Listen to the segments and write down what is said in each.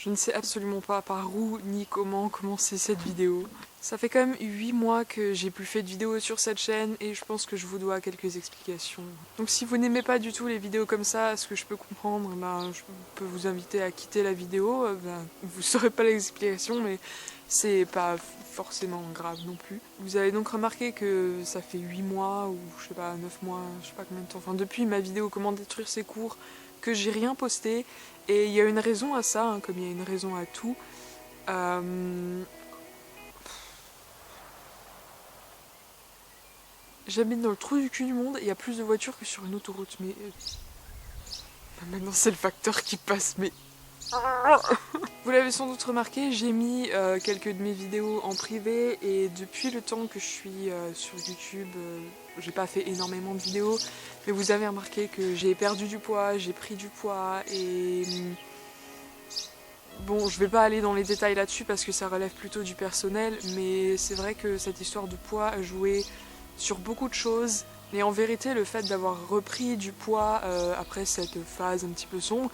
Je ne sais absolument pas par où ni comment commencer cette vidéo. Ça fait quand même 8 mois que j'ai plus fait de vidéos sur cette chaîne et je pense que je vous dois quelques explications. Donc si vous n'aimez pas du tout les vidéos comme ça, ce que je peux comprendre, je peux vous inviter à quitter la vidéo. Vous saurez pas les explications, mais c'est pas forcément grave non plus. Vous avez donc remarqué que ça fait 8 mois ou je sais pas 9 mois, je sais pas combien de temps, enfin depuis ma vidéo comment détruire ses cours, que j'ai rien posté. Et il y a une raison à ça, hein, comme il y a une raison à tout. J'habite dans le trou du cul du monde et il y a plus de voitures que sur une autoroute. Mais maintenant c'est le facteur qui passe, mais... Vous l'avez sans doute remarqué, j'ai mis quelques de mes vidéos en privé et depuis le temps que je suis sur YouTube, j'ai pas fait énormément de vidéos, mais vous avez remarqué que j'ai perdu du poids, j'ai pris du poids et... Bon, je vais pas aller dans les détails là-dessus parce que ça relève plutôt du personnel, mais c'est vrai que cette histoire de poids a joué sur beaucoup de choses. Et en vérité, le fait d'avoir repris du poids après cette phase un petit peu sombre,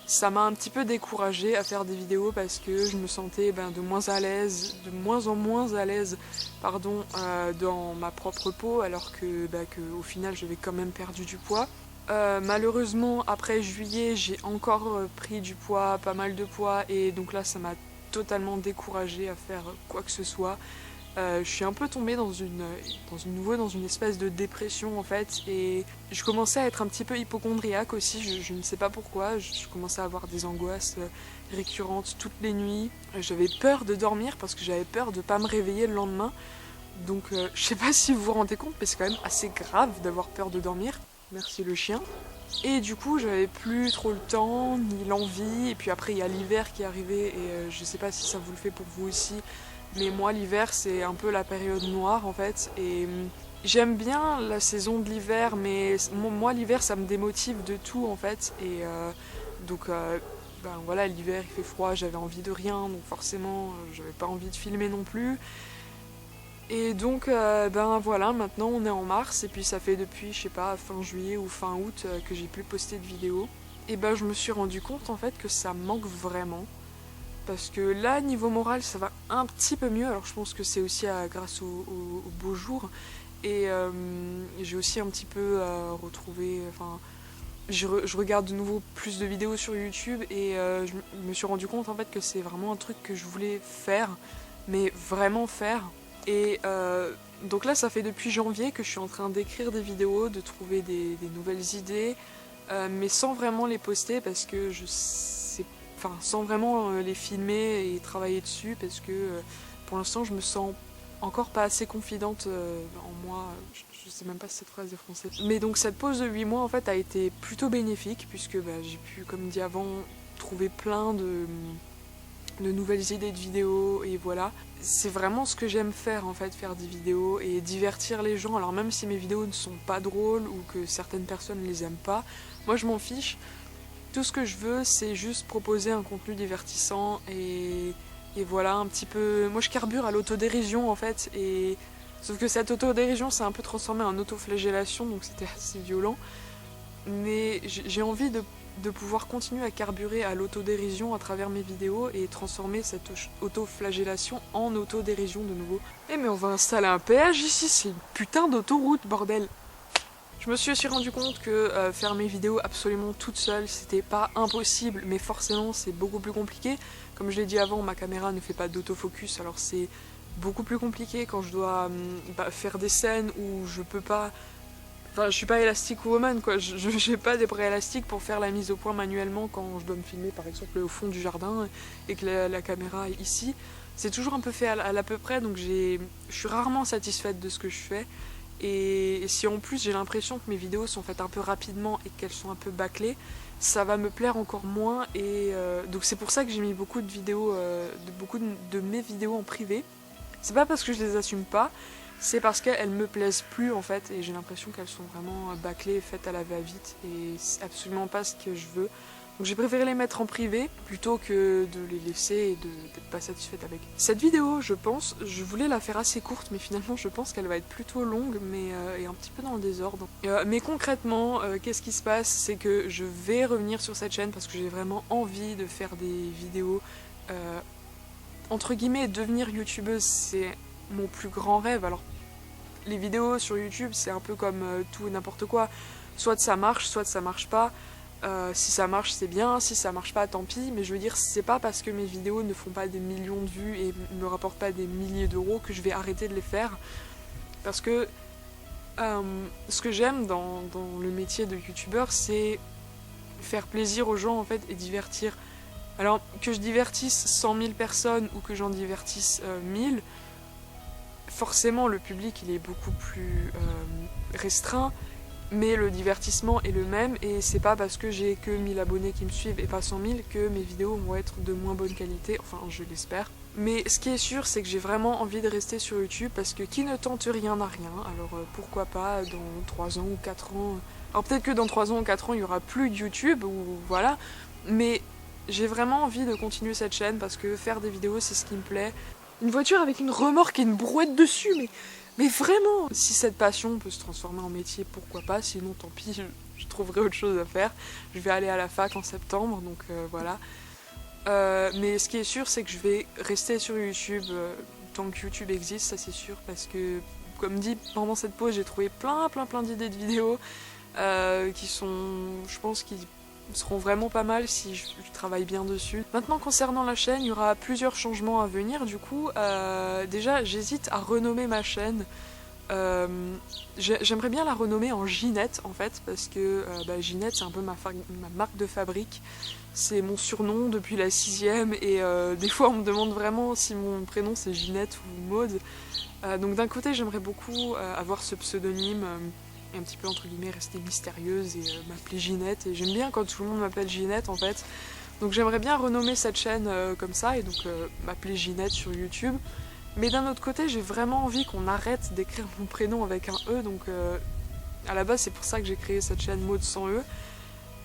ça m'a un petit peu découragée à faire des vidéos parce que je me sentais de moins en moins à l'aise, dans ma propre peau, alors que au final j'avais quand même perdu du poids. Malheureusement, après juillet, j'ai encore pris du poids, pas mal de poids, et donc là, ça m'a totalement découragée à faire quoi que ce soit. Je suis un peu tombée dans une espèce de dépression en fait, et je commençais à être un petit peu hypocondriaque aussi, je ne sais pas pourquoi, je commençais à avoir des angoisses récurrentes toutes les nuits. J'avais peur de dormir parce que j'avais peur de pas me réveiller le lendemain, donc je sais pas si vous vous rendez compte, mais c'est quand même assez grave d'avoir peur de dormir. Merci le chien. Et du coup, j'avais plus trop le temps, ni l'envie. Et puis après, il y a l'hiver qui est arrivé. Et je sais pas si ça vous le fait pour vous aussi. Mais moi, l'hiver, c'est un peu la période noire en fait. Et j'aime bien la saison de l'hiver. Mais moi, l'hiver, ça me démotive de tout en fait. Et donc, voilà, l'hiver, il fait froid. J'avais envie de rien. Donc forcément, j'avais pas envie de filmer non plus. Et donc, voilà, maintenant on est en mars, et puis ça fait depuis, je sais pas, fin juillet ou fin août que j'ai plus posté de vidéos. Et je me suis rendu compte en fait que ça manque vraiment. Parce que là, niveau moral, ça va un petit peu mieux. Alors je pense que c'est aussi grâce au beau jour. Et j'ai aussi un petit peu retrouvé... Enfin, je regarde de nouveau plus de vidéos sur YouTube et je me suis rendu compte en fait que c'est vraiment un truc que je voulais faire, mais vraiment faire. Et donc là, ça fait depuis janvier que je suis en train d'écrire des vidéos, de trouver des nouvelles idées, mais sans vraiment les poster parce que sans vraiment les filmer et travailler dessus parce que pour l'instant, je me sens encore pas assez confidente en moi. Je sais même pas si cette phrase est française. Mais donc cette pause de 8 mois en fait a été plutôt bénéfique puisque j'ai pu, comme dit avant, trouver plein de nouvelles idées de vidéos et voilà. C'est vraiment ce que j'aime faire en fait, faire des vidéos et divertir les gens. Alors même si mes vidéos ne sont pas drôles ou que certaines personnes ne les aiment pas, moi je m'en fiche. Tout ce que je veux c'est juste proposer un contenu divertissant et voilà un petit peu... Moi je carbure à l'autodérision en fait et... Sauf que cette autodérision s'est un peu transformée en autoflagellation donc c'était assez violent. Mais j'ai envie de pouvoir continuer à carburer à l'autodérision à travers mes vidéos et transformer cette autoflagellation en autodérision de nouveau. Eh mais on va installer un péage ici, c'est une putain d'autoroute, bordel! Je me suis aussi rendu compte que faire mes vidéos absolument toute seule, c'était pas impossible, mais forcément c'est beaucoup plus compliqué. Comme je l'ai dit avant, ma caméra ne fait pas d'autofocus, alors c'est beaucoup plus compliqué quand je dois faire des scènes où je peux pas... Enfin, je suis pas Elastic Woman, quoi. Je n'ai pas des bras élastiques pour faire la mise au point manuellement quand je dois me filmer, par exemple, au fond du jardin et que la caméra est ici. C'est toujours un peu fait à l'à peu près, donc je suis rarement satisfaite de ce que je fais. Et si en plus j'ai l'impression que mes vidéos sont faites un peu rapidement et qu'elles sont un peu bâclées, ça va me plaire encore moins. Et donc c'est pour ça que j'ai mis beaucoup de vidéos, beaucoup de mes vidéos en privé. C'est pas parce que je les assume pas, c'est parce qu'elles me plaisent plus en fait et j'ai l'impression qu'elles sont vraiment bâclées, faites à la va-vite et c'est absolument pas ce que je veux. Donc j'ai préféré les mettre en privé plutôt que de les laisser et d'être pas satisfaite avec. Cette vidéo, je pense, je voulais la faire assez courte, mais finalement je pense qu'elle va être plutôt longue, mais et un petit peu dans le désordre. Mais concrètement, qu'est-ce qui se passe? C'est que je vais revenir sur cette chaîne parce que j'ai vraiment envie de faire des vidéos. Entre guillemets, devenir youtubeuse, c'est mon plus grand rêve. Alors, les vidéos sur YouTube, c'est un peu comme tout et n'importe quoi. Soit ça marche pas. Si ça marche, c'est bien. Si ça marche pas, tant pis. Mais je veux dire, c'est pas parce que mes vidéos ne font pas des millions de vues et ne me rapportent pas des milliers d'euros que je vais arrêter de les faire. Parce que ce que j'aime dans le métier de youtubeur, c'est faire plaisir aux gens en fait et divertir. Alors que je divertisse 100 000 personnes ou que j'en divertisse 1000, forcément le public il est beaucoup plus restreint, mais le divertissement est le même et c'est pas parce que j'ai que 1000 abonnés qui me suivent et pas 100 000 que mes vidéos vont être de moins bonne qualité, enfin je l'espère. Mais ce qui est sûr, c'est que j'ai vraiment envie de rester sur YouTube parce que qui ne tente rien n'a rien, alors pourquoi pas dans 3 ans ou 4 ans. Alors peut-être que dans 3 ans ou 4 ans il y aura plus de YouTube ou voilà, mais j'ai vraiment envie de continuer cette chaîne parce que faire des vidéos c'est ce qui me plaît. Une voiture avec une remorque et une brouette dessus, mais vraiment, si cette passion peut se transformer en métier, pourquoi pas, sinon tant pis, je trouverai autre chose à faire. Je vais aller à la fac en septembre, donc voilà. Mais ce qui est sûr, c'est que je vais rester sur YouTube tant que YouTube existe, ça c'est sûr, parce que, comme dit, pendant cette pause, j'ai trouvé plein d'idées de vidéos qui sont, je pense, qui seront vraiment pas mal si je travaille bien dessus. Maintenant, concernant la chaîne, il y aura plusieurs changements à venir, du coup, déjà, j'hésite à renommer ma chaîne. J'aimerais bien la renommer en Ginette en fait, parce que Ginette c'est un peu ma marque de fabrique, c'est mon surnom depuis la 6ème et des fois on me demande vraiment si mon prénom c'est Ginette ou Maude. Donc d'un côté j'aimerais beaucoup avoir ce pseudonyme et un petit peu entre guillemets rester mystérieuse et m'appeler Ginette, et j'aime bien quand tout le monde m'appelle Ginette en fait. Donc j'aimerais bien renommer cette chaîne comme ça et donc m'appeler Ginette sur YouTube. Mais d'un autre côté, j'ai vraiment envie qu'on arrête d'écrire mon prénom avec un E, donc à la base c'est pour ça que j'ai créé cette chaîne Maude sans E.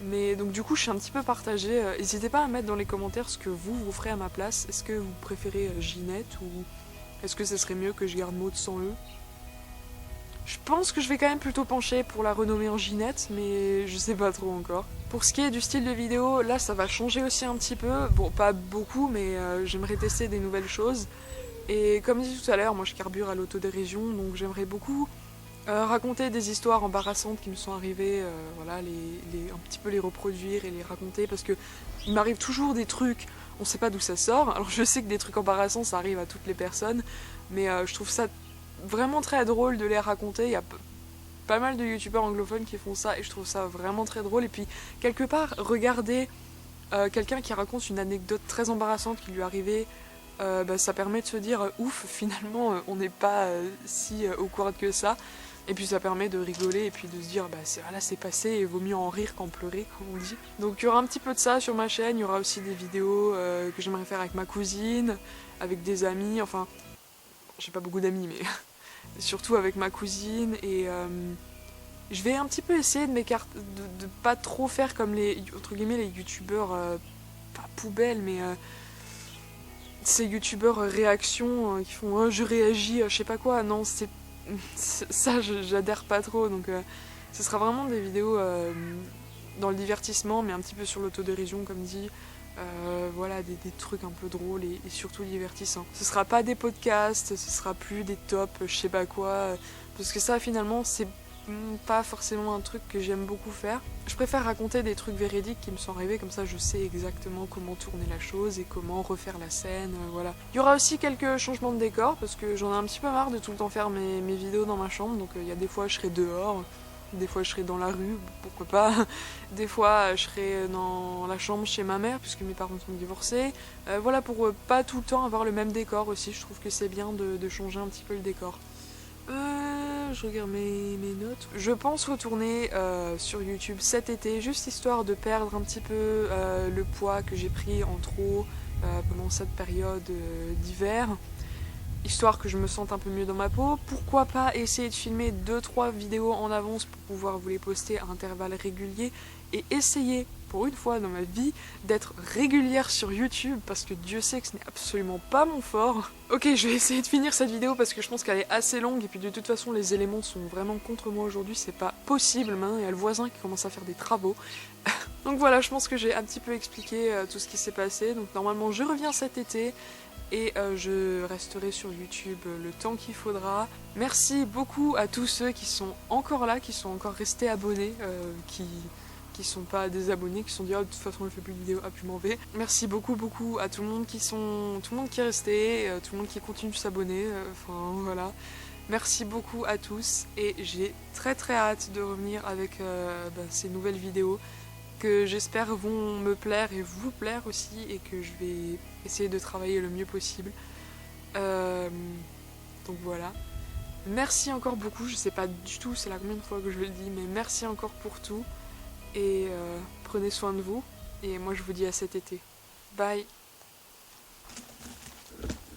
Mais donc du coup je suis un petit peu partagée. N'hésitez pas à mettre dans les commentaires ce que vous ferez à ma place. Est-ce que vous préférez Ginette ou est-ce que ce serait mieux que je garde Maude sans E? Je pense que je vais quand même plutôt pencher pour la renommer en Ginette, mais je sais pas trop encore. Pour ce qui est du style de vidéo, là ça va changer aussi un petit peu. Bon, pas beaucoup, mais j'aimerais tester des nouvelles choses. Et comme dit tout à l'heure, moi je carbure à l'autodérision, donc j'aimerais beaucoup raconter des histoires embarrassantes qui me sont arrivées, voilà, un petit peu les reproduire et les raconter, parce que il m'arrive toujours des trucs, on sait pas d'où ça sort. Alors je sais que des trucs embarrassants ça arrive à toutes les personnes, mais je trouve ça vraiment très drôle de les raconter. Il y a pas mal de youtubeurs anglophones qui font ça et je trouve ça vraiment très drôle. Et puis quelque part, regarder quelqu'un qui raconte une anecdote très embarrassante qui lui est arrivée, ça permet de se dire ouf, finalement on n'est pas si awkward que ça, et puis ça permet de rigoler et puis de se dire voilà, c'est passé et vaut mieux en rire qu'en pleurer comme on dit. Donc il y aura un petit peu de ça sur ma chaîne, il y aura aussi des vidéos que j'aimerais faire avec ma cousine, avec des amis, enfin j'ai pas beaucoup d'amis mais surtout avec ma cousine, et je vais un petit peu essayer de m'écarter, de pas trop faire comme les entre guillemets les youtubeurs pas poubelles, mais ces youtubeurs réactions qui font je réagis, je sais pas quoi. Non, ça j'adhère pas trop, donc ce sera vraiment des vidéos dans le divertissement mais un petit peu sur l'autodérision comme dit, voilà, des trucs un peu drôles et surtout divertissants. Ce sera pas des podcasts, ce sera plus des tops, je sais pas quoi, parce que ça finalement c'est pas forcément un truc que j'aime beaucoup faire. Je préfère raconter des trucs véridiques qui me sont arrivés, comme ça je sais exactement comment tourner la chose et comment refaire la scène, voilà. Il y aura aussi quelques changements de décor parce que j'en ai un petit peu marre de tout le temps faire mes vidéos dans ma chambre, donc il y a des fois je serai dehors, des fois je serai dans la rue, pourquoi pas, des fois je serai dans la chambre chez ma mère puisque mes parents sont divorcés, voilà, pour pas tout le temps avoir le même décor aussi. Je trouve que c'est bien de changer un petit peu le décor. Je regarde mes notes. Je pense retourner sur YouTube cet été, juste histoire de perdre un petit peu le poids que j'ai pris en trop pendant cette période d'hiver. histoire que je me sente un peu mieux dans ma peau. Pourquoi pas essayer de filmer 2-3 vidéos en avance pour pouvoir vous les poster à intervalles réguliers et essayer, pour une fois dans ma vie, d'être régulière sur YouTube parce que Dieu sait que ce n'est absolument pas mon fort. Ok, je vais essayer de finir cette vidéo parce que je pense qu'elle est assez longue et puis de toute façon les éléments sont vraiment contre moi aujourd'hui, c'est pas possible. Maintenant il y a le voisin qui commence à faire des travaux. Donc voilà, je pense que j'ai un petit peu expliqué tout ce qui s'est passé. Donc normalement je reviens cet été et je resterai sur YouTube le temps qu'il faudra. Merci beaucoup à tous ceux qui sont encore là, qui sont encore restés abonnés, qui sont pas désabonnés, qui se sont dit oh, de toute façon je fais plus de vidéos, puis je m'en vais. Merci beaucoup à tout le monde qui est resté, tout le monde qui continue de s'abonner, enfin voilà. Merci beaucoup à tous et j'ai très hâte de revenir avec ces nouvelles vidéos que j'espère vont me plaire et vous plaire aussi et que je vais essayer de travailler le mieux possible. Donc voilà. Merci encore beaucoup, je sais pas du tout c'est la combien de fois que je le dis, mais merci encore pour tout et prenez soin de vous et moi je vous dis à cet été. Bye.